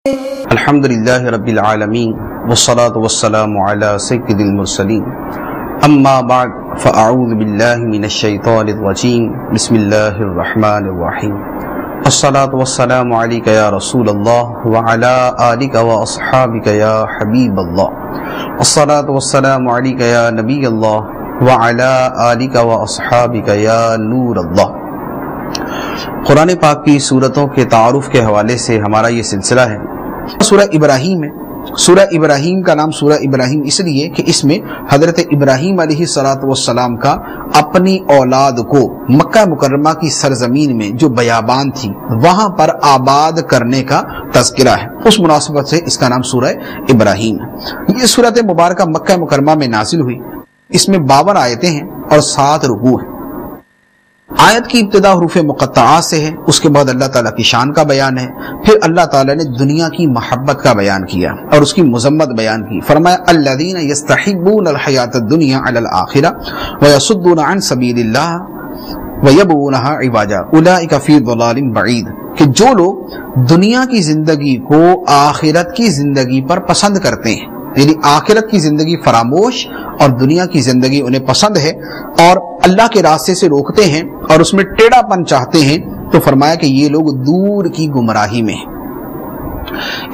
الحمدللہ رب العالمین والصلاة والسلام علی سید المرسلین اما بعد فاعوذ باللہ من الشیطان الرجیم بسم اللہ الرحمن الرحیم الصلاة والسلام علیک یا رسول اللہ وعلی آلک واصحابک یا حبیب اللہ الصلاة والسلام علیک یا نبی اللہ وعلی آلک واصحابک یا نور اللہ۔ قرآن پاک کی سورتوں کے تعارف کے حوالے سے ہمارا یہ سلسلہ ہے۔ سورہ ابراہیم ہے۔ سورہ ابراہیم کا نام سورہ ابراہیم اس لیے کہ اس میں حضرت ابراہیم علیہ السلام کا اپنی اولاد کو مکہ مکرمہ کی سرزمین میں جو بیابان تھی وہاں پر آباد کرنے کا تذکرہ ہے، اس مناسبت سے اس کا نام سورہ ابراہیم ہے۔ یہ سورت مبارکہ مکہ مکرمہ میں نازل ہوئی، اس میں 52 آیتیں ہیں اور 7 رکوع ہیں۔ آیت کی ابتدا حروف مقطعات سے ہے، اس کے بعد اللہ تعالیٰ کی شان کا بیان ہے، پھر اللہ تعالیٰ نے دنیا کی محبت کا بیان کیا اور اس کی مذمت بیان کی۔ فرمایا الذین یستحبون الحیاۃ الدنیا علی الآخرہ ویصدون عن سبیل اللہ ویبغونہا عوجا اولئک فی ضلال بعید، کہ جو لوگ دنیا کی زندگی کو آخرت کی زندگی پر پسند کرتے ہیں، یعنی آخرت کی زندگی فراموش اور دنیا کی زندگی انہیں پسند ہے اور اللہ کے راستے سے روکتے ہیں اور اس میں ٹیڑھا پن چاہتے ہیں، تو فرمایا کہ یہ لوگ دور کی گمراہی میں ہیں۔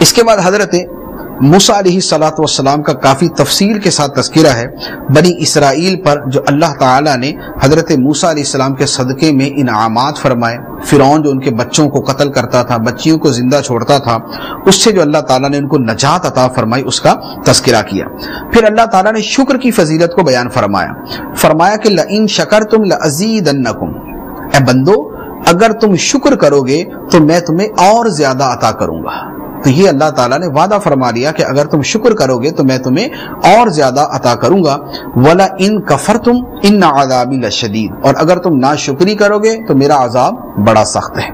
اس کے بعد حضرت موسیٰ علیہ السلام کا کافی تفصیل کے ساتھ تذکرہ ہے، بنی اسرائیل پر جو اللہ تعالیٰ نے حضرت موسیٰ علیہ السلام کے صدقے میں انعامات فرمائے، فرعون جو ان کے بچوں کو قتل کرتا تھا، بچیوں کو زندہ چھوڑتا تھا، اس سے جو اللہ تعالیٰ نے ان کو نجات عطا فرمائی اس کا تذکرہ کیا۔ پھر اللہ تعالیٰ نے شکر کی فضیلت کو بیان فرمایا کہ لئن شکرتم لازیدنکم، اے بندو اگر تم شکر کرو گے تو میں تمہیں اور زیادہ عطا کروں گا۔ تو یہ اللہ تعالیٰ نے وعدہ فرما لیا کہ اگر تم شکر کرو گے تو میں تمہیں اور زیادہ عطا کروں گا۔ وَلَئِن كَفَرْتُمْ إِنَّ عَذَابِي لَشَدِيدٌ، اور اگر تم ناشکری کرو گے تو میرا عذاب بڑا سخت ہے۔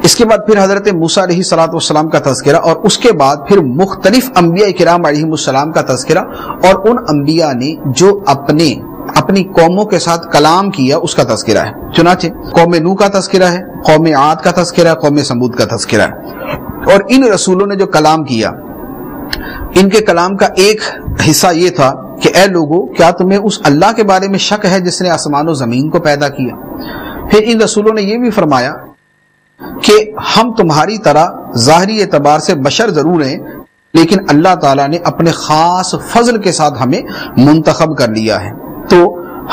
اس کے بعد پھر حضرت موسیٰ علیہ السلام کا تذکرہ اور اس کے بعد پھر مختلف انبیاء کرام علیہ السلام کا تذکرہ اور ان انبیاء نے جو اپنی قوموں کے ساتھ کلام کیا اس کا تذکرہ ہے۔ چنانچہ قوم نوح کا تذکرہ ہے، قوم عاد کا تذکرہ ہے، قوم سمود کا تذکرہ ہے۔ اور ان رسولوں نے جو کلام کیا، ان کے کلام کا ایک حصہ یہ تھا کہ اے لوگو کیا تمہیں اس اللہ کے بارے میں شک ہے جس نے آسمان و زمین کو پیدا کیا؟ پھر ان رسولوں نے یہ بھی فرمایا کہ ہم تمہاری طرح ظاہری اعتبار سے بشر ضرور ہیں لیکن اللہ تعالیٰ نے اپنے خاص فضل کے ساتھ ہمیں منتخب کر لیا ہے، تو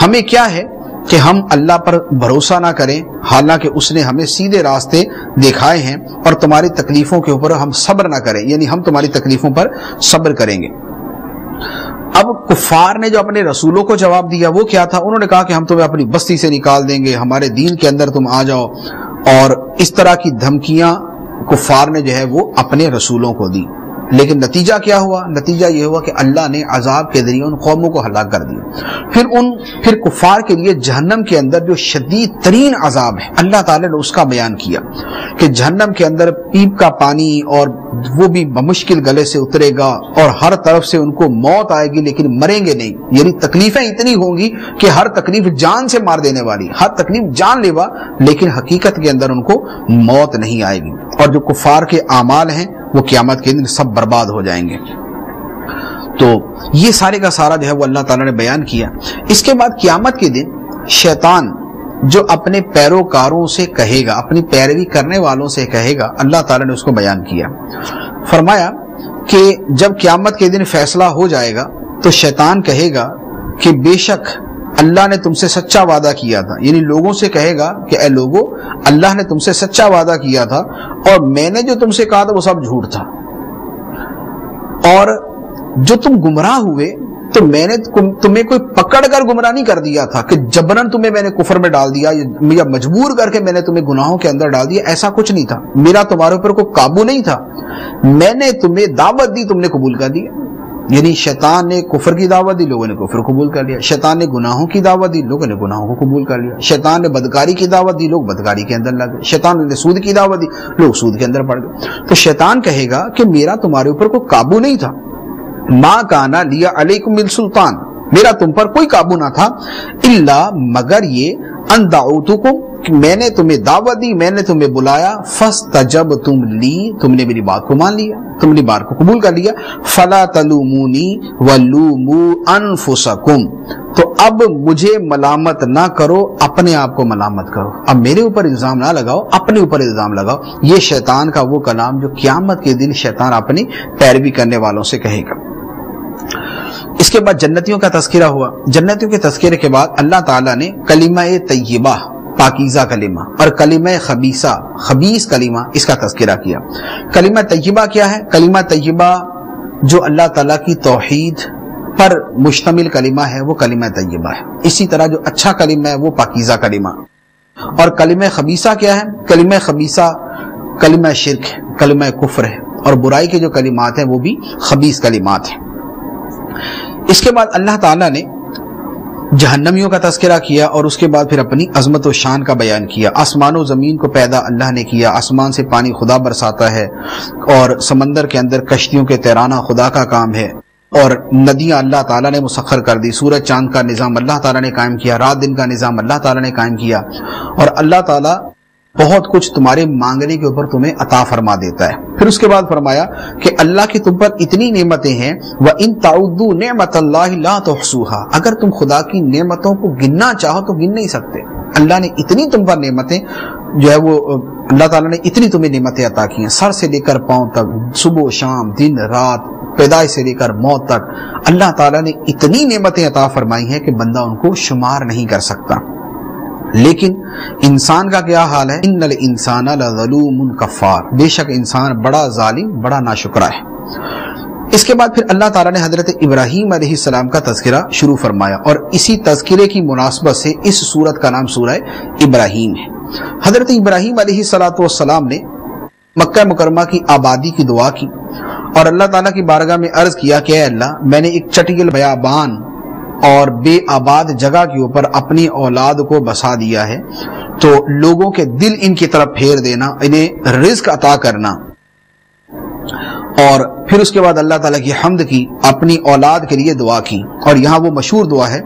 ہمیں کیا ہے کہ ہم اللہ پر بھروسہ نہ کریں حالانکہ اس نے ہمیں سیدھے راستے دکھائے ہیں، اور تمہاری تکلیفوں کے اوپر ہم صبر نہ کریں، یعنی ہم تمہاری تکلیفوں پر صبر کریں گے۔ اب کفار نے جو اپنے رسولوں کو جواب دیا وہ کیا تھا؟ انہوں نے کہا کہ ہم تمہیں اپنی بستی سے نکال دیں گے، ہمارے دین کے اندر تم آ جاؤ، اور اس طرح کی دھمکیاں کفار نے جو ہے وہ اپنے رسولوں کو دی۔ لیکن نتیجہ کیا ہوا؟ نتیجہ یہ ہوا کہ اللہ نے عذاب کے ذریعے ان قوموں کو ہلاک کر دیا۔ پھر کفار کے لیے جہنم کے اندر جو شدید ترین عذاب ہے اللہ تعالیٰ نے اس کا بیان کیا کہ جہنم کے اندر پیپ کا پانی اور وہ بھی بمشکل گلے سے اترے گا اور ہر طرف سے ان کو موت آئے گی لیکن مریں گے نہیں، یعنی تکلیفیں اتنی ہوں گی کہ ہر تکلیف جان سے مار دینے والی، ہر تکلیف جان لیوا، لیکن حقیقت کے اندر ان کو موت نہیں آئے گی، اور جو کفار کے اعمال ہیں وہ قیامت کے دن سب برباد ہو جائیں گے۔ تو یہ سارے کا سارا جو ہے وہ اللہ تعالیٰ نے بیان کیا۔ اس کے بعد قیامت کے دن شیطان جو اپنے پیروکاروں سے کہے گا، اپنی پیروی کرنے والوں سے کہے گا، اللہ تعالیٰ نے اس کو بیان کیا۔ فرمایا کہ جب قیامت کے دن فیصلہ ہو جائے گا تو شیطان کہے گا کہ بے شک اللہ نے تم سے سچا وعدہ کیا تھا، یعنی لوگوں سے کہے گا کہ اے لوگو اللہ نے تم سے سچا وعدہ کیا تھا اور میں نے جو تم سے کہا تھا وہ سب جھوٹ تھا، اور جو تم گمراہ ہوئے تو میں نے تمہیں کوئی پکڑ کر گمراہ نہیں کر دیا تھا کہ جبرن تمہیں میں نے کفر میں ڈال دیا یا مجبور کر کے میں نے تمہیں گناہوں کے اندر ڈال دیا، ایسا کچھ نہیں تھا، میرا تمہارے اوپر کوئی قابو نہیں تھا، میں نے تمہیں دعوت دی تم نے قبول کر دیا۔ یعنی شیطان نے کفر کی دعوت دی، لوگوں نے کفر قبول کر لیا، شیطان نے گناہوں کی دعوت دی، لوگوں نے گناہوں کو قبول کر لیا، شیطان نے بدکاری کی دعوت دی، لوگ بدکاری کے اندر لگ گئے، شیطان نے سود کی دعوت دی، لوگ سود کے اندر پڑ گئے۔ تو شیطان کہے گا کہ میرا تمہارے اوپر کوئی قابو نہیں تھا، ما کانا لیا علیکم من سلطان، میرا تم پر کوئی قابو نہ تھا، الا مگر یہ ان دعوتکم کہ میں نے تمہیں دعوت دی، میں نے تمہیں بلایا، فاستجبتم لی، تم نے میری بات کو مان لیا، تم نے بات کو قبول کر لیا، فلا تلومونی ولوموا انفسکم، تو اب مجھے ملامت نہ کرو، اپنے آپ کو ملامت کرو، اب میرے اوپر الزام نہ لگاؤ، اپنے اوپر الزام لگاؤ۔ یہ شیطان کا وہ کلام جو قیامت کے دن شیطان اپنی پیروی کرنے والوں سے کہے گا۔ اس کے بعد جنتیوں کا تذکرہ ہوا۔ جنتیوں کے تذکرے کے بعد اللہ تعالیٰ نے کلمہ طیبہ، پاکیزہ کلمہ، اور کلمہ خبیثہ، خبیث کلمہ، اس کا تذکرہ کیا۔ کلمہ طیبہ کیا ہے؟ کلمہ طیبہ جو اللہ تعالیٰ کی توحید پر مشتمل کلمہ ہے وہ کلمہ طیبہ ہے۔ اسی طرح جو اچھا کلمہ ہے وہ پاکیزہ کلمہ۔ اور کلمہ خبیثہ کیا ہے؟ کلمہ خبیثہ کلمہ شرک ہے، کلمہ کفر ہے، اور برائی کے جو کلمات ہیں وہ بھی خبیث کلمات ہیں۔ اس کے بعد اللہ تعالیٰ نے جہنمیوں کا تذکرہ کیا، اور اس کے بعد پھر اپنی عظمت و شان کا بیان کیا۔ آسمان و زمین کو پیدا اللہ نے کیا، آسمان سے پانی خدا برساتا ہے، اور سمندر کے اندر کشتیوں کے تیرانا خدا کا کام ہے، اور ندیاں اللہ تعالیٰ نے مسخر کر دی، سورج چاند کا نظام اللہ تعالیٰ نے قائم کیا، رات دن کا نظام اللہ تعالیٰ نے قائم کیا، اور اللہ تعالیٰ بہت کچھ تمہارے مانگنے کے اوپر تمہیں عطا فرما دیتا ہے۔ پھر اس کے بعد فرمایا کہ اللہ کی تم پر اتنی نعمتیں ہیں، وَإِن تَعُدُّوا نِعْمَةَ اللَّهِ لَا تُحْصُوهَا، اگر تم خدا کی نعمتوں کو گننا چاہو تو گن نہیں سکتے۔ اللہ نے اتنی تم پر نعمتیں جو ہے وہ اللہ تعالیٰ نے اتنی تمہیں نعمتیں عطا کی ہیں، سر سے لے کر پاؤں تک، صبح و شام، دن رات، پیدائش سے لے کر موت تک، اللہ تعالیٰ نے اتنی نعمتیں عطا فرمائی ہیں کہ بندہ ان کو شمار نہیں کر سکتا۔ لیکن انسان کا کیا حال ہے؟ ان الانسان لظلوم کفار، بے شک انسان بڑا ظالم، بڑا ناشکرا ہے۔ اس کے بعد پھر اللہ تعالیٰ نے حضرت ابراہیم علیہ السلام کا تذکرہ شروع فرمایا، اور اسی تذکرے کی مناسبت سے اس سورت کا نام سورہ ابراہیم ہے۔ حضرت ابراہیم علیہ السلام نے مکہ مکرمہ کی آبادی کی دعا کی، اور اللہ تعالیٰ کی بارگاہ میں عرض کیا کہ اے اللہ، میں نے ایک چٹیل بیابان اور بے آباد جگہ کے اوپر اپنی اولاد کو بسا دیا ہے، تو لوگوں کے دل ان کی طرف پھیر دینا، انہیں رزق عطا کرنا۔ اور پھر اس کے بعد اللہ تعالیٰ کی حمد کی، اپنی اولاد کے لیے دعا کی، اور یہاں وہ مشہور دعا ہے،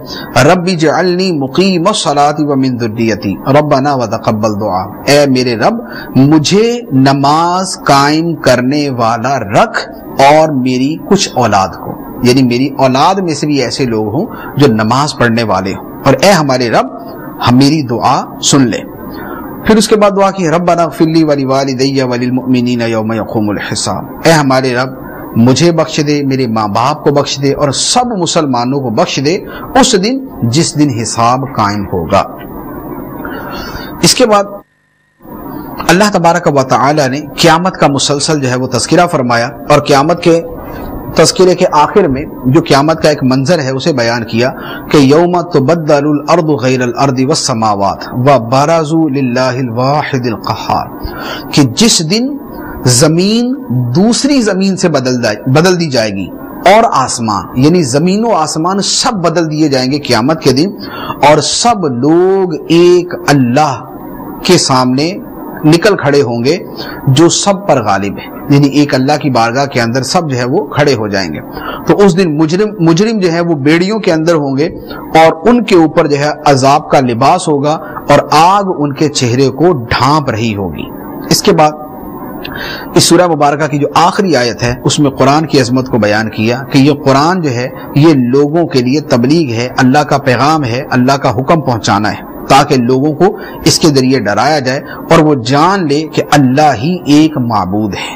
رب اجعلنی مقیم الصلاۃ ومن ذریتی ربنا وتقبل دعا، اے میرے رب مجھے نماز قائم کرنے والا رکھ، اور میری کچھ اولاد کو، یعنی میری اولاد میں سے بھی ایسے لوگ ہوں جو نماز پڑھنے والے ہوں، اور اے ہمارے رب ہم میری دعا سن لے۔ پھر اس کے بعد دعا کی، ربنا اغفر لی ولوالدی وللمؤمنین یوم یقوم الحساب، اے ہمارے رب مجھے بخش دے، میرے ماں باپ کو بخش دے، اور سب مسلمانوں کو بخش دے اس دن جس دن حساب قائم ہوگا۔ اس کے بعد اللہ تبارک و تعالی نے قیامت کا مسلسل جو ہے وہ تذکرہ فرمایا، اور قیامت کے تذکرے کے آخر میں جو قیامت کا ایک منظر ہے اسے بیان کیا کہ یوم تبدل الارض غیر الارض والسماوات وبرزوا للہ الواحد القہار، کہ جس دن زمین دوسری زمین سے بدل دی جائے گی، اور آسمان، یعنی زمین و آسمان سب بدل دیے جائیں گے قیامت کے دن، اور سب لوگ ایک اللہ کے سامنے نکل کھڑے ہوں گے جو سب پر غالب ہے، یعنی ایک اللہ کی بارگاہ کے اندر سب جو ہے وہ کھڑے ہو جائیں گے۔ تو اس دن مجرم جو ہے وہ بیڑیوں کے اندر ہوں گے، اور ان کے اوپر جو ہے عذاب کا لباس ہوگا، اور آگ ان کے چہرے کو ڈھانپ رہی ہوگی۔ اس کے بعد اس سورہ مبارکہ کی جو آخری آیت ہے اس میں قرآن کی عظمت کو بیان کیا کہ یہ قرآن جو ہے یہ لوگوں کے لیے تبلیغ ہے، اللہ کا پیغام ہے، اللہ کا حکم پہنچانا ہے، تاکہ لوگوں کو اس کے ذریعے ڈرایا جائے اور وہ جان لے کہ اللہ ہی ایک معبود ہے۔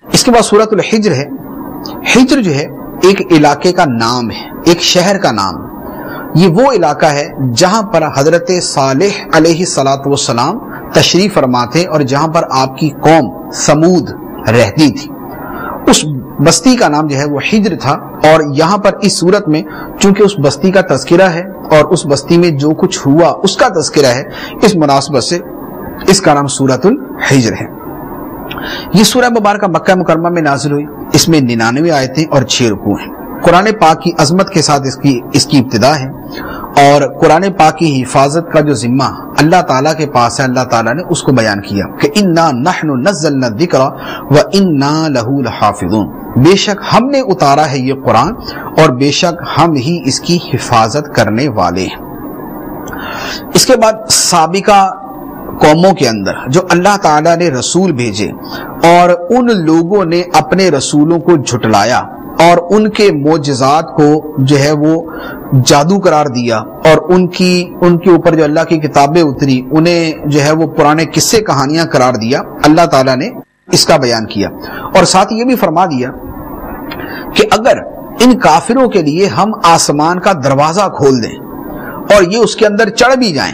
اس کے بعد سورۃ الحجر ہے۔ حجر جو ہے ایک علاقے کا نام ہے، ایک شہر کا نام۔ یہ وہ علاقہ ہے جہاں پر حضرت صالح علیہ السلام تشریف فرما تھے، اور جہاں پر آپ کی قوم سمود رہتی تھی۔ اس بستی کا نام جو ہے وہ حجر تھا، اور یہاں پر اس صورت میں چونکہ اس بستی کا تذکرہ ہے اور اس بستی میں جو کچھ ہوا اس کا تذکرہ ہے، اس مناسبت سے اس کا نام سورۃ الحجر ہے۔ یہ سورہ مبارکہ مکہ مکرمہ میں نازل ہوئی، اس میں 99 آیتیں اور 6 رکوع ہیں۔ قرآن پاک کی عظمت کے ساتھ اس کی ابتدا ہے، اور قرآن پاک کی حفاظت کا جو ذمہ اللہ تعالیٰ کے پاس ہے، اللہ تعالیٰ نے اس کو بیان کیا کہ انا نحن نزلنا الذکر وانا لہ لحافظون، بے شک ہم نے اتارا ہے یہ قرآن، اور بے شک ہم ہی اس کی حفاظت کرنے والے ہیں۔ اس کے بعد سابقہ قوموں کے اندر جو اللہ تعالیٰ نے رسول بھیجے اور ان لوگوں نے اپنے رسولوں کو جھٹلایا اور ان کے معجزات کو جو ہے وہ جادو قرار دیا اور ان کے اوپر جو اللہ کی کتابیں اتری انہیں جو ہے وہ پرانے قصے کہانیاں قرار دیا، اللہ تعالیٰ نے اس کا بیان کیا۔ اور ساتھ یہ بھی فرما دیا کہ اگر ان کافروں کے لیے ہم آسمان کا دروازہ کھول دیں اور یہ اس کے اندر چڑھ بھی جائیں،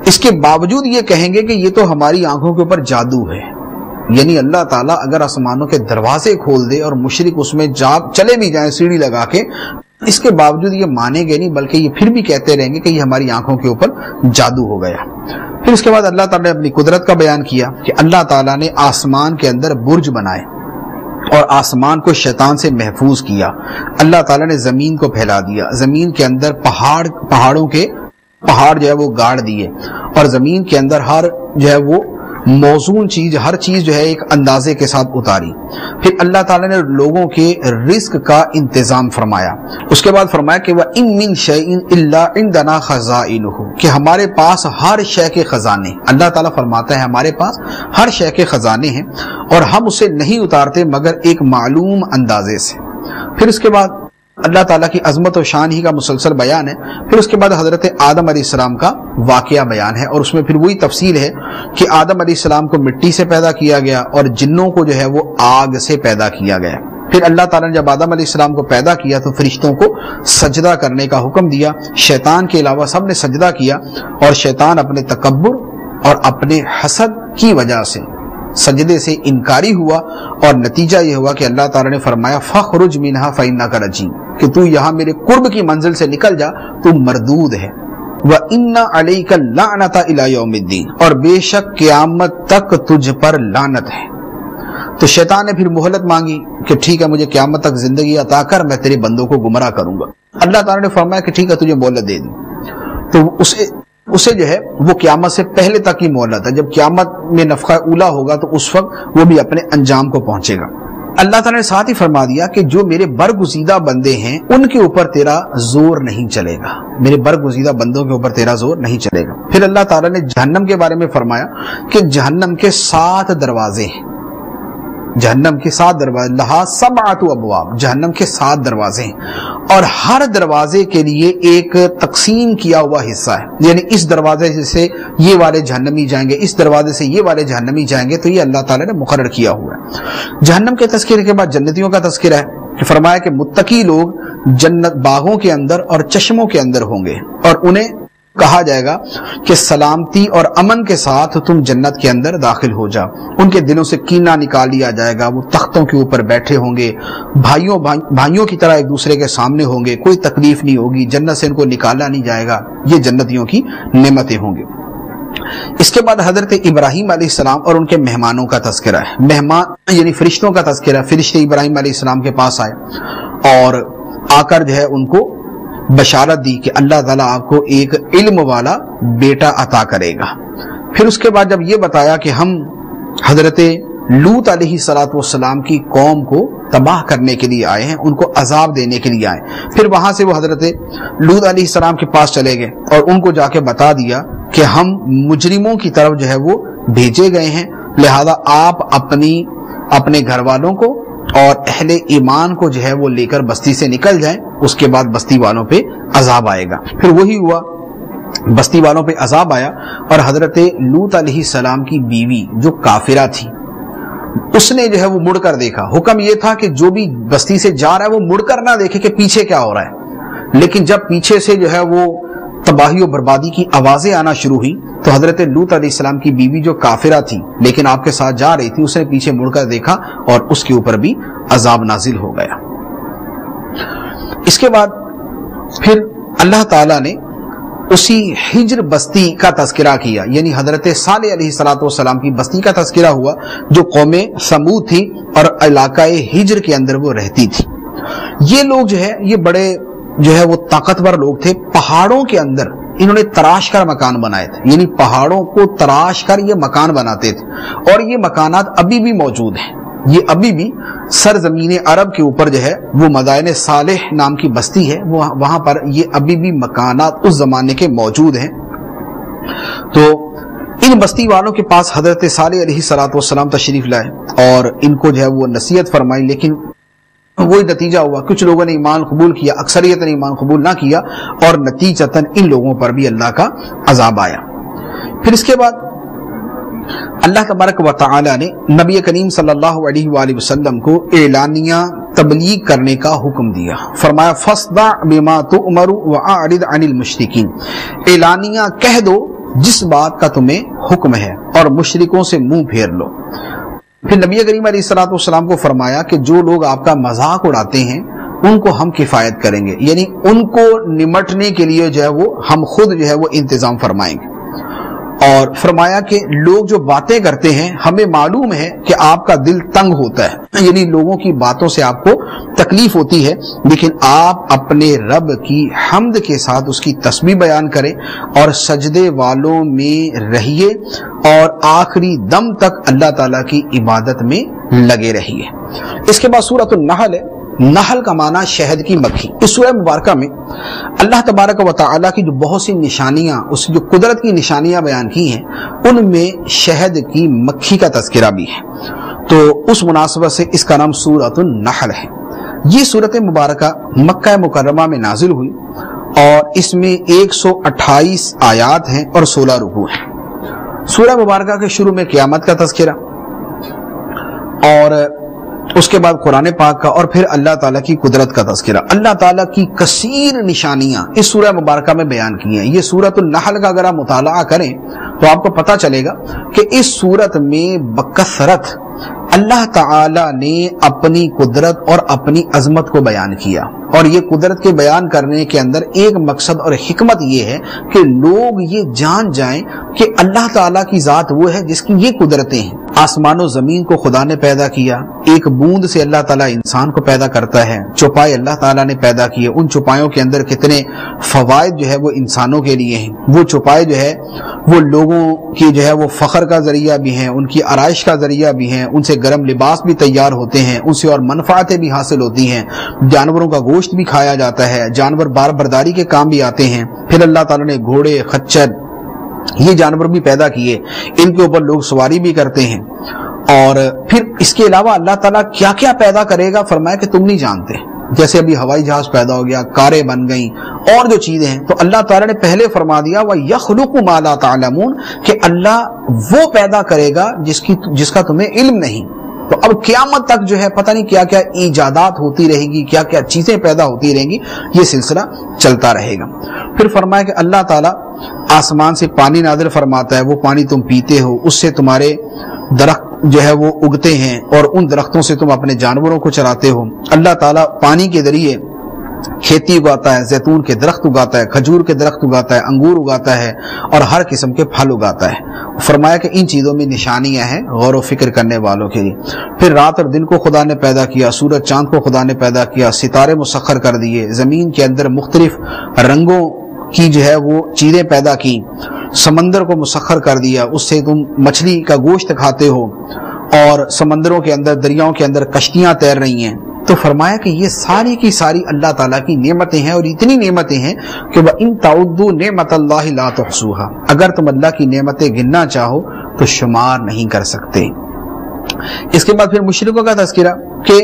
اس کے باوجود یہ کہیں گے کہ یہ تو ہماری آنکھوں کے اوپر جادو ہے، یعنی اللہ تعالیٰ اگر آسمانوں کے دروازے کھول دے اور مشرک اس میں چلے بھی جائیں سیڑھی لگا کے، اس کے باوجود یہ مانیں گے نہیں، بلکہ یہ پھر بھی کہتے رہیں گے کہ یہ ہماری آنکھوں کے اوپر جادو ہو گیا۔ پھر اس کے بعد اللہ تعالیٰ نے اپنی قدرت کا بیان کیا کہ اللہ تعالیٰ نے آسمان کے اندر برج بنائے اور آسمان کو شیطان سے محفوظ کیا۔ اللہ تعالیٰ نے زمین کو پھیلا دیا، زمین کے اندر پہاڑوں کے پہاڑ جو ہے وہ گاڑ دیے اور زمین کے اندر ہر جو ہے وہ موزون چیز، ہر چیز جو ہے ایک اندازے کے ساتھ اتاری۔ پھر اللہ تعالیٰ نے لوگوں کے رزق کا انتظام فرمایا۔ اس کے بعد فرمایا کہ وَإِن مِّن شَيْءٍ إِلَّا عِندَنَا خَزَائِنُهُ، کہ ہمارے پاس ہر شے کے خزانے، اللہ تعالیٰ فرماتا ہے ہمارے پاس ہر شے کے خزانے ہیں اور ہم اسے نہیں اتارتے مگر ایک معلوم اندازے سے۔ پھر اس کے بعد اللہ تعالیٰ کی عظمت و شان ہی کا مسلسل بیان ہے۔ پھر اس کے بعد حضرت آدم علیہ السلام کا واقعہ بیان ہے اور اس میں پھر وہی تفصیل ہے کہ آدم علیہ السلام کو مٹی سے پیدا کیا گیا اور جنوں کو جو ہے وہ آگ سے پیدا کیا گیا۔ پھر اللہ تعالیٰ نے جب آدم علیہ السلام کو پیدا کیا تو فرشتوں کو سجدہ کرنے کا حکم دیا، شیطان کے علاوہ سب نے سجدہ کیا اور شیطان اپنے تکبر اور اپنے حسد کی وجہ سے سجدے سے انکاری ہوا اور نتیجہ یہ ہوا کہ اللہ تعالیٰ نے فرمایا فَخْرُجْ مِنْهَا فَإِنَّكَ رَجِيمٌ، کہ تو یہاں میرے قرب کی منزل سے نکل جا، تو مردود ہے۔ وَإِنَّ عَلَيْكَ اللَّعْنَةَ إِلَى يَوْمِ الدِّينِ، اور بے شک قیامت تک تجھ پر لعنت ہے۔ تو شیطان نے پھر مہلت مانگی کہ ٹھیک ہے مجھے قیامت تک زندگی عطا کر، میں تیرے بندوں کو گمراہ کروں گا۔ اللہ تعالیٰ نے فرمایا کہ ٹھیک ہے تجھے مہلت دے دی، تو اسے جو ہے وہ قیامت سے پہلے تک ہی مہلت ہے، جب قیامت میں نفخہ اولا ہوگا تو اس وقت وہ بھی اپنے انجام کو پہنچے گا۔ اللہ تعالیٰ نے ساتھ ہی فرما دیا کہ جو میرے برگزیدہ بندے ہیں ان کے اوپر تیرا زور نہیں چلے گا، میرے برگزیدہ بندوں کے اوپر تیرا زور نہیں چلے گا۔ پھر اللہ تعالیٰ نے جہنم کے بارے میں فرمایا کہ جہنم کے 7 دروازے ہیں، جہنم کے 7 دروازے، لہا 7 ابواب، جہنم کے 7 دروازے ہیں اور ہر دروازے کے لیے ایک تقسیم کیا ہوا حصہ ہے، یعنی اس دروازے سے یہ والے جہنمی جائیں گے، اس دروازے سے یہ والے جہنمی جائیں گے، تو یہ اللہ تعالیٰ نے مقرر کیا ہوا ہے۔ جہنم کے تذکرے کے بعد جنتیوں کا تذکرہ ہے کہ فرمایا کہ متقی لوگ جنت باغوں کے اندر اور چشموں کے اندر ہوں گے اور انہیں کہا جائے گا کہ سلامتی اور امن کے ساتھ تم جنت کے اندر داخل ہو جا۔ ان کے دلوں سے کینہ نکال لیا جائے گا، وہ تختوں کے اوپر بیٹھے ہوں گے، بھائیوں کی طرح ایک دوسرے کے سامنے ہوں گے، کوئی تکلیف نہیں ہوگی، جنت سے ان کو نکالا نہیں جائے گا، یہ جنتیوں کی نعمتیں ہوں گے۔ اس کے بعد حضرت ابراہیم علیہ السلام اور ان کے مہمانوں کا تذکرہ ہے، مہمان یعنی فرشتوں کا تذکرہ۔ فرشتے ابراہیم علیہ السلام کے پاس آئے اور آ کر جو ہے ان کو بشارت دی کہ اللہ تعالیٰ آپ کو ایک علم والا بیٹا عطا کرے گا۔ پھر اس کے بعد جب یہ بتایا کہ ہم حضرت لوط علیہ السلام کی قوم کو تباہ کرنے کے لیے آئے ہیں، ان کو عذاب دینے کے لیے آئے، پھر وہاں سے وہ حضرت لوط علیہ السلام کے پاس چلے گئے اور ان کو جا کے بتا دیا کہ ہم مجرموں کی طرف جو ہے وہ بھیجے گئے ہیں، لہذا آپ اپنے گھر والوں کو اور اہل ایمان کو جو ہے وہ لے کر بستی سے نکل جائیں، اس کے بعد بستی والوں پہ عذاب آئے گا۔ پھر وہی ہوا، بستی والوں پہ عذاب آیا اور حضرت لوط علیہ السلام کی بیوی جو کافرہ تھی اس نے جو ہے وہ مڑ کر دیکھا۔ حکم یہ تھا کہ جو بھی بستی سے جا رہا ہے وہ مڑ کر نہ دیکھے کہ پیچھے کیا ہو رہا ہے، لیکن جب پیچھے سے جو ہے وہ تباہی و بربادی کی آوازیں آنا شروع ہوئی تو حضرت لوط علیہ السلام کی بیوی جو کافرہ تھی لیکن آپ کے ساتھ جا رہی تھی، اس نے پیچھے مڑ کر دیکھا اور اس کے اوپر بھی عذاب نازل ہو گیا۔ اس کے بعد پھر اللہ تعالیٰ نے اسی ہجر بستی کا تذکرہ کیا، یعنی حضرت صالح علیہ السلام کی بستی کا تذکرہ ہوا جو قوم سمود تھی اور علاقہ ہجر کے اندر وہ رہتی تھی۔ یہ لوگ جو ہے یہ بڑے جو ہے وہ طاقتور لوگ تھے، پہاڑوں کے اندر انہوں نے تراش کر مکان بنائے تھے، یعنی پہاڑوں کو تراش کر یہ مکان بناتے تھے اور یہ مکانات ابھی بھی موجود ہیں، یہ ابھی بھی سرزمین عرب کے اوپر جو ہے وہ مدائن صالح نام کی بستی ہے، وہاں پر یہ ابھی بھی مکانات اس زمانے کے موجود ہیں تو ان بستی والوں کے پاس حضرت صالح علیہ السلام تشریف لائے اور ان کو جو ہے وہ نصیحت فرمائی، لیکن وہی نتیجہ ہوا، کچھ لوگوں نے ایمان قبول کیا، اکثریت نے ایمان قبول نہ کیا، اور نتیجتاً ان لوگوں پر بھی اللہ کا عذاب آیا۔ پھر اس کے بعد اللہ تبارک و تعالی نے نبی کریم صلی اللہ علیہ وآلہ وسلم کو اعلانیہ تبلیغ کرنے کا حکم دیا، فرمایا فاصدع بما تؤمر واعرض عن المشرکین، اعلانیہ کہہ دو جس بات کا تمہیں حکم ہے اور مشرکوں سے منہ پھیر لو۔ پھر نبی کریم علیہ السلام کو فرمایا کہ جو لوگ آپ کا مذاق اڑاتے ہیں ان کو ہم کفایت کریں گے، یعنی ان کو نمٹنے کے لیے جو ہے وہ ہم خود جو ہے وہ انتظام فرمائیں گے۔ اور فرمایا کہ لوگ جو باتیں کرتے ہیں ہمیں معلوم ہے کہ آپ کا دل تنگ ہوتا ہے، یعنی لوگوں کی باتوں سے آپ کو تکلیف ہوتی ہے، لیکن آپ اپنے رب کی حمد کے ساتھ اس کی تسبیح بیان کریں اور سجدے والوں میں رہیے اور آخری دم تک اللہ تعالیٰ کی عبادت میں لگے رہیے۔ اس کے بعد سورۃ النحل ہے، نحل کا معنی شہد کی مکھی۔ اس سورہ مبارکہ میں اللہ تبارک و تعالیٰ کی جو بہت سی نشانیاں، اس جو قدرت کی نشانیاں بیان کی ہیں، ان میں شہد کی مکھی کا تذکرہ بھی ہے، تو اس مناسبت سے اس کا نام سورۃ النحل ہے۔ یہ سورۃ مبارکہ مکہ مکرمہ میں نازل ہوئی اور اس میں 128 آیات ہیں اور 16 رکوع ہیں۔ سورہ مبارکہ کے شروع میں قیامت کا تذکرہ اور اس کے بعد قرآن پاک کا، اور پھر اللہ تعالیٰ کی قدرت کا تذکرہ۔ اللہ تعالیٰ کی کثیر نشانیاں اس سورہ مبارکہ میں بیان کی ہیں۔ یہ سورۃ النحل کا اگر آپ مطالعہ کریں تو آپ کو پتہ چلے گا کہ اس سورت میں بکثرت اللہ تعالیٰ نے اپنی قدرت اور اپنی عظمت کو بیان کیا، اور یہ قدرت کے بیان کرنے کے اندر ایک مقصد اور حکمت یہ ہے کہ لوگ یہ جان جائیں کہ اللہ تعالیٰ کی ذات وہ ہے جس کی یہ قدرتیں ہیں۔ آسمان و زمین کو خدا نے پیدا کیا، ایک بوند سے اللہ تعالیٰ انسان کو پیدا کرتا ہے، چوپائے اللہ تعالیٰ نے پیدا کیے، ان چوپایوں کے اندر کتنے فوائد جو ہے وہ انسانوں کے لیے ہیں۔ وہ چوپائے جو ہے وہ لوگوں کی جو ہے وہ فخر کا ذریعہ بھی ہیں، ان کی آرائش کا ذریعہ بھی ہیں، ان سے گرم لباس بھی تیار ہوتے ہیں، ان سے اور منفعتیں بھی حاصل ہوتی ہیں، جانوروں کا گوشت بھی کھایا جاتا ہے، جانور بار برداری کے کام بھی آتے ہیں۔ پھر اللہ تعالیٰ نے گھوڑے، خچر، یہ جانور بھی پیدا کیے، ان کے اوپر لوگ سواری بھی کرتے ہیں۔ اور پھر اس کے علاوہ اللہ تعالیٰ کیا کیا پیدا کرے گا فرمایا کہ تم نہیں جانتے، جیسے ابھی ہوائی جہاز پیدا ہو گیا، کاریں بن گئیں، اور جو چیزیں ہیں، تو اللہ تعالیٰ نے پہلے فرما دیا وَيَخْلُقُ مَا لَا تَعْلَمُونَ کہ اللہ وہ پیدا کرے گا جس کا تمہیں علم نہیں۔ تو اب قیامت تک جو ہے پتہ نہیں کیا کیا ایجادات ہوتی رہے گی، کیا کیا چیزیں پیدا ہوتی رہیں گی، یہ سلسلہ چلتا رہے گا۔ پھر فرمایا کہ اللہ تعالیٰ آسمان سے پانی نازل فرماتا ہے، وہ پانی تم پیتے ہو، اس سے تمہارے درخت جو ہے وہ اگتے ہیں اور ان درختوں سے تم اپنے جانوروں کو چراتے ہو۔ اللہ تعالیٰ پانی کے ذریعے کھیتی اگاتا ہے، زیتون کے درخت اگاتا ہے، کھجور کے درخت اگاتا ہے، انگور اگاتا ہے اور ہر قسم کے پھل اگاتا ہے۔ فرمایا کہ ان چیزوں میں نشانیاں ہیں غور و فکر کرنے والوں کے لیے۔ پھر رات اور دن کو خدا نے پیدا کیا، سورج چاند کو خدا نے پیدا کیا، ستارے مسخر کر دیے، زمین کے اندر مختلف رنگوں کی جو ہے وہ چیزیں پیدا کی، سمندر کو مسخر کر دیا، اس سے تم مچھلی کا گوشت کھاتے ہو، اور سمندروں کے اندر، دریاؤں کے اندر کشتیاں تیر رہی ہیں۔ تو فرمایا کہ یہ ساری کی ساری اللہ تعالیٰ کی نعمتیں ہیں، اور اتنی نعمتیں ہیں کہ وَإِن تَعُدُّوا نِعْمَتَ اللَّهِ لَا تُحْصُوهَا، اگر تم اللہ کی نعمتیں گننا چاہو تو شمار نہیں کر سکتے۔ اس کے بعد پھر مشرکوں کا تذکرہ کہ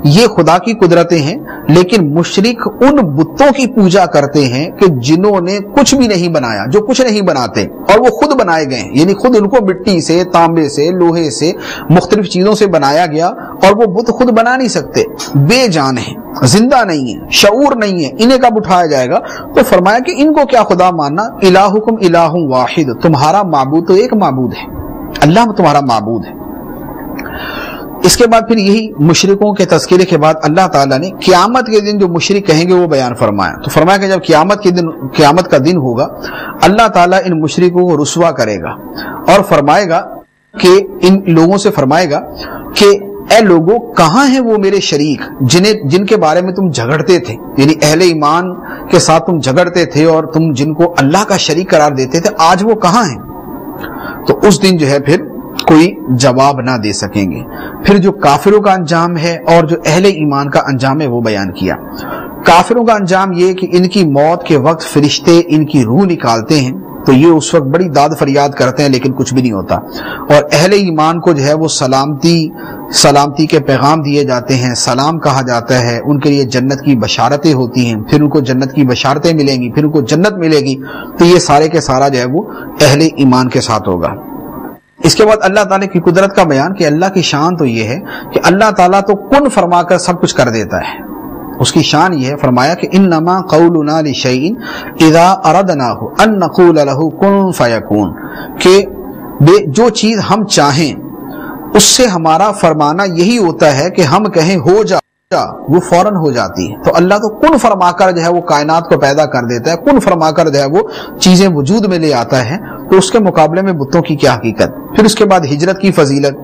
یہ خدا کی قدرتیں ہیں، لیکن مشرک ان بتوں کی پوجا کرتے ہیں کہ جنہوں نے کچھ بھی نہیں بنایا، جو کچھ نہیں بناتے، اور وہ خود بنائے گئے ہیں، یعنی خود ان کو مٹی سے، تانبے سے، لوہے سے، مختلف چیزوں سے بنایا گیا، اور وہ بت خود بنا نہیں سکتے، بے جان ہیں، زندہ نہیں ہیں، شعور نہیں ہے، انہیں کب اٹھایا جائے گا؟ تو فرمایا کہ ان کو کیا خدا ماننا، الہکم الہ واحد، تمہارا معبود تو ایک معبود ہے، اللہ تمہارا معبود ہے۔ اس کے بعد پھر یہی مشرکوں کے تذکرے کے بعد اللہ تعالیٰ نے قیامت کے دن جو مشرک کہیں گے وہ بیان فرمایا۔ تو فرمایا کہ جب قیامت کا دن ہوگا، اللہ تعالیٰ ان مشرکوں کو رسوا کرے گا اور فرمائے گا کہ ان لوگوں سے فرمائے گا کہ اے لوگوں، کہاں ہیں وہ میرے شریک جن کے بارے میں تم جھگڑتے تھے، یعنی اہل ایمان کے ساتھ تم جھگڑتے تھے اور تم جن کو اللہ کا شریک قرار دیتے تھے، آج وہ کہاں ہیں؟ تو اس دن جو ہے پھر کوئی جواب نہ دے سکیں گے۔ پھر جو کافروں کا انجام ہے اور جو اہل ایمان کا انجام ہے وہ بیان کیا۔ کافروں کا انجام یہ کہ ان کی موت کے وقت فرشتے ان کی روح نکالتے ہیں تو یہ اس وقت بڑی داد فریاد کرتے ہیں لیکن کچھ بھی نہیں ہوتا. اور اہل ایمان کو جو ہے وہ سلامتی کے پیغام دیے جاتے ہیں، سلام کہا جاتا ہے، ان کے لیے جنت کی بشارتیں ہوتی ہیں، پھر ان کو جنت کی بشارتیں ملیں گی، پھر ان کو جنت ملے گی. تو یہ سارے کے سارا جو ہے وہ اہل ایمان کے ساتھ ہوگا. اس کے بعد اللہ تعالیٰ کی قدرت کا بیان کہ اللہ کی شان تو یہ ہے کہ اللہ تعالیٰ تو کن فرما کر سب کچھ کر دیتا ہے. اس کی شان یہ ہے، فرمایا کہ انما قولنا لشیء اذا اردناہ ان نقول له کن فیکون، کہ جو چیز ہم چاہیں اس سے ہمارا فرمانا یہی ہوتا ہے کہ ہم کہیں ہو جا، وہ فوراً ہو جاتی ہے. تو اللہ تو کن فرما کر جو ہے وہ کائنات کو پیدا کر دیتا ہے، کن فرما کر جو ہے وہ چیزیں وجود میں لے آتا ہے. تو اس کے مقابلے میں بتوں کی کیا حقیقت. پھر اس کے بعد ہجرت کی فضیلت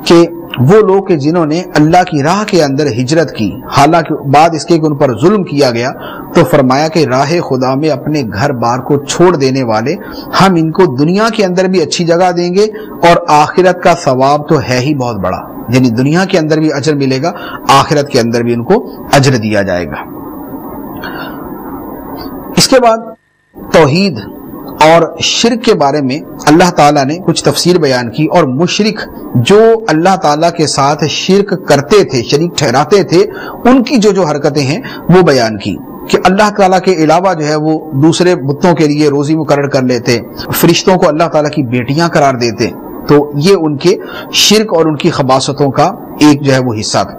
کہ وہ لوگ کہ جنہوں نے اللہ کی راہ کے اندر ہجرت کی، حالانکہ بعد اس کے کہ ان پر ظلم کیا گیا، تو فرمایا کہ راہ خدا میں اپنے گھر بار کو چھوڑ دینے والے ہم ان کو دنیا کے اندر بھی اچھی جگہ دیں گے اور آخرت کا ثواب تو ہے ہی بہت بڑا، یعنی دنیا کے اندر بھی اجر ملے گا، آخرت کے اندر بھی ان کو اجر دیا جائے گا. اس کے بعد توحید اور شرک کے بارے میں اللہ تعالیٰ نے کچھ تفسیر بیان کی، اور مشرک جو اللہ تعالیٰ کے ساتھ شرک کرتے تھے، شریک ٹھہراتے تھے، ان کی جو حرکتیں ہیں وہ بیان کی کہ اللہ تعالیٰ کے علاوہ جو ہے وہ دوسرے بتوں کے لیے روزی مقرر کر لیتے، فرشتوں کو اللہ تعالیٰ کی بیٹیاں قرار دیتے. تو یہ ان کے شرک اور ان کی خباثتوں کا ایک جو ہے وہ حصہ تھا.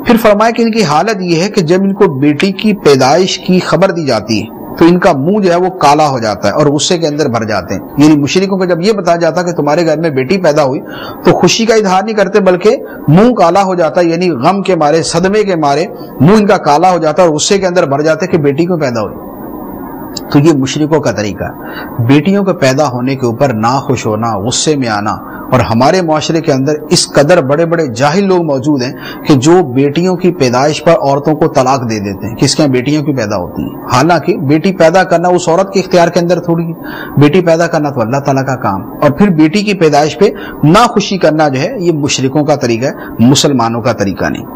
پھر فرمایا کہ ان کی حالت یہ ہے کہ جب ان کو بیٹی کی پیدائش کی خبر دی جاتی ہے تو ان کا منہ جو ہے وہ کالا ہو جاتا ہے اور غصے کے اندر بھر جاتے ہیں. یعنی مشرکوں کو جب یہ بتایا جاتا کہ تمہارے گھر میں بیٹی پیدا ہوئی تو خوشی کا اظہار نہیں کرتے بلکہ منہ کالا ہو جاتا ہے، یعنی غم کے مارے، صدمے کے مارے منہ ان کا کالا ہو جاتا ہے اور غصے کے اندر بھر جاتے کہ بیٹی کو پیدا ہوئی. تو یہ مشرکوں کا طریقہ ہے، بیٹیوں کے پیدا ہونے کے اوپر ناخوش ہونا، غصے میں آنا. اور ہمارے معاشرے کے اندر اس قدر بڑے بڑے جاہل لوگ موجود ہیں کہ جو بیٹیوں کی پیدائش پر عورتوں کو طلاق دے دیتے ہیں کہ اس کے یہاں بیٹیوں کی پیدا ہوتی ہیں. حالانکہ بیٹی پیدا کرنا اس عورت کے اختیار کے اندر تھوڑی ہے، بیٹی پیدا کرنا تو اللہ تعالیٰ کا کام. اور پھر بیٹی کی پیدائش پہ ناخوشی کرنا جو ہے یہ مشرکوں کا طریقہ ہے، مسلمانوں کا طریقہ نہیں.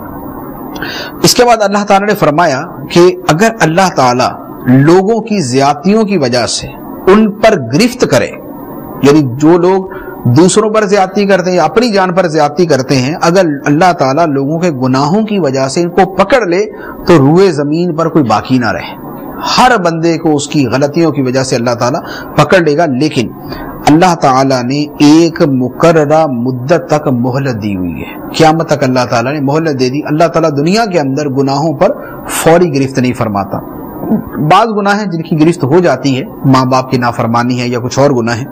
اس کے بعد اللہ تعالیٰ نے فرمایا کہ اگر اللہ تعالیٰ لوگوں کی زیادتیوں کی وجہ سے ان پر گرفت کرے، یعنی جو لوگ دوسروں پر زیادتی کرتے ہیں یا اپنی جان پر زیادتی کرتے ہیں، اگر اللہ تعالیٰ لوگوں کے گناہوں کی وجہ سے ان کو پکڑ لے تو روئے زمین پر کوئی باقی نہ رہے. ہر بندے کو اس کی غلطیوں کی وجہ سے اللہ تعالیٰ پکڑ لے گا. لیکن اللہ تعالیٰ نے ایک مقررہ مدت تک مہلت دی ہوئی ہے، قیامت تک اللہ تعالیٰ نے مہلت دے دی. اللہ تعالیٰ دنیا کے اندر گناہوں پر فوری گرفت نہیں فرماتا. بعض گناہ ہیں جن کی گرفت ہو جاتی ہے، ماں باپ کی نافرمانی ہے یا کچھ اور گناہ ہے.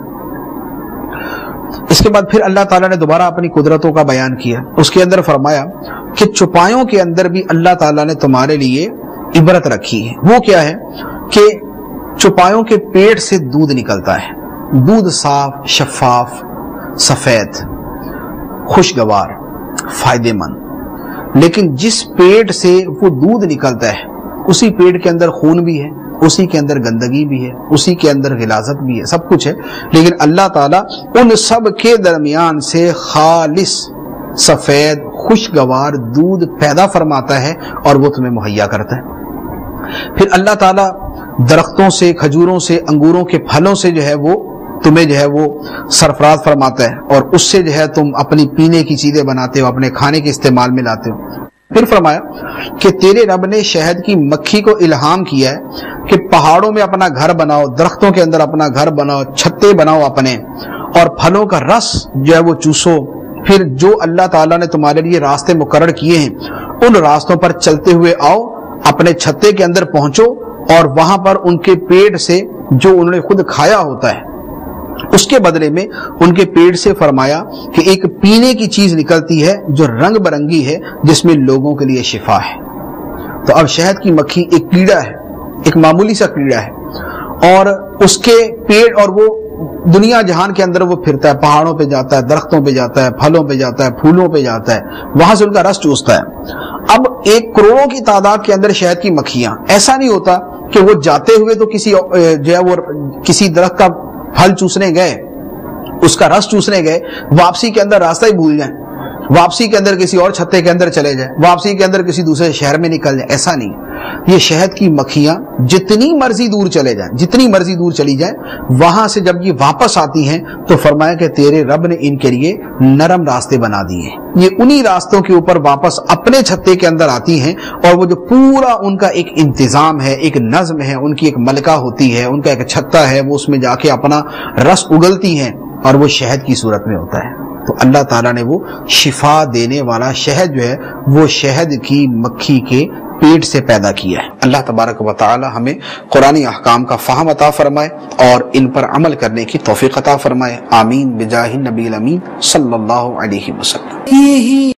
اس کے بعد پھر اللہ تعالیٰ نے دوبارہ اپنی قدرتوں کا بیان کیا. اس کے اندر فرمایا کہ چوپایوں کے اندر بھی اللہ تعالیٰ نے تمہارے لیے عبرت رکھی ہے. وہ کیا ہے کہ چوپایوں کے پیٹ سے دودھ نکلتا ہے، دودھ صاف، شفاف، سفید، خوشگوار، فائدے مند. لیکن جس پیٹ سے وہ دودھ نکلتا ہے اسی پیٹ کے اندر خون بھی ہے، اسی کے اندر گندگی بھی ہے، اسی کے اندر غلاظت بھی ہے، سب کچھ ہے. لیکن اللہ تعالیٰ ان سب کے درمیان سے خالص سفید خوشگوار دودھ پیدا فرماتا ہے اور وہ تمہیں مہیا کرتا ہے. پھر اللہ تعالیٰ درختوں سے، کھجوروں سے، انگوروں کے پھلوں سے جو ہے وہ تمہیں جو ہے وہ سرفراز فرماتا ہے اور اس سے جو ہے تم اپنی پینے کی چیزیں بناتے ہو، اپنے کھانے کے استعمال میں لاتے ہو. پھر فرمایا کہ تیرے رب نے شہد کی مکھی کو الہام کیا ہے کہ پہاڑوں میں اپنا گھر بناؤ، درختوں کے اندر اپنا گھر بناؤ، چھتے بناؤ اپنے، اور پھلوں کا رس جو ہے وہ چوسو. پھر جو اللہ تعالیٰ نے تمہارے لیے راستے مقرر کیے ہیں ان راستوں پر چلتے ہوئے آؤ، اپنے چھتے کے اندر پہنچو اور وہاں پر ان کے پیٹ سے جو انہوں نے خود کھایا ہوتا ہے اس کے بدلے میں ان کے پیٹ سے فرمایا کہ ایک پینے کی چیز نکلتی ہے جو رنگ برنگی ہے، جس میں لوگوں کے لیے شفا ہے. تو اب شہد کی مکھی ایک کیڑا ہے، ایک معمولی سا کیڑا ہے، اور اس کے پیٹ اور وہ دنیا جہان کے اندر وہ پھرتا ہے، پہاڑوں پہ جاتا ہے، درختوں پہ جاتا ہے، پھلوں پہ جاتا ہے، پھولوں پہ جاتا ہے، وہاں سے ان کا رس چوستا ہے. اب 1 کروڑوں کی تعداد کے اندر شہد کی مکھیاں، ایسا نہیں ہوتا کہ وہ جاتے ہوئے تو کسی جو ہے وہ کسی درخت کا پھل چوسنے گئے، اس کا رس چوسنے گئے، واپسی کے اندر راستہ ہی بھول جائیں. واپسی کے اندر کسی اور چھتے کے اندر چلے جائیں، واپسی کے اندر کسی دوسرے شہر میں نکل جائیں، ایسا نہیں۔ یہ شہد کی مکھیاں جتنی مرضی دور چلے جائیں، جتنی مرضی دور چلی جائیں، وہاں سے جب یہ واپس آتی ہیں تو فرمایا کہ تیرے رب نے ان کے لیے نرم راستے بنا دیے ہیں، یہ انہی راستوں کے اوپر واپس اپنے چھتے کے اندر آتی ہیں، اور وہ جو پورا ان کا ایک انتظام ہے، ایک نظم ہے، ان کی ایک ملکہ ہوتی ہے، ان کا ایک چھتا ہے، وہ اس میں جا کے اپنا رس اگلتی ہیں، اور وہ شہد کی صورت میں ہوتا ہے۔ تو اللہ تعالیٰ نے وہ شفا دینے والا شہد جو ہے وہ شہد کی مکھی کے پیٹ سے پیدا کیا ہے۔ اللہ تبارک و تعالی ہمیں قرآنی احکام کا فہم عطا فرمائے اور ان پر عمل کرنے کی توفیق عطا فرمائے، آمین بجاہ النبی الامین صلی اللہ علیہ وسلم۔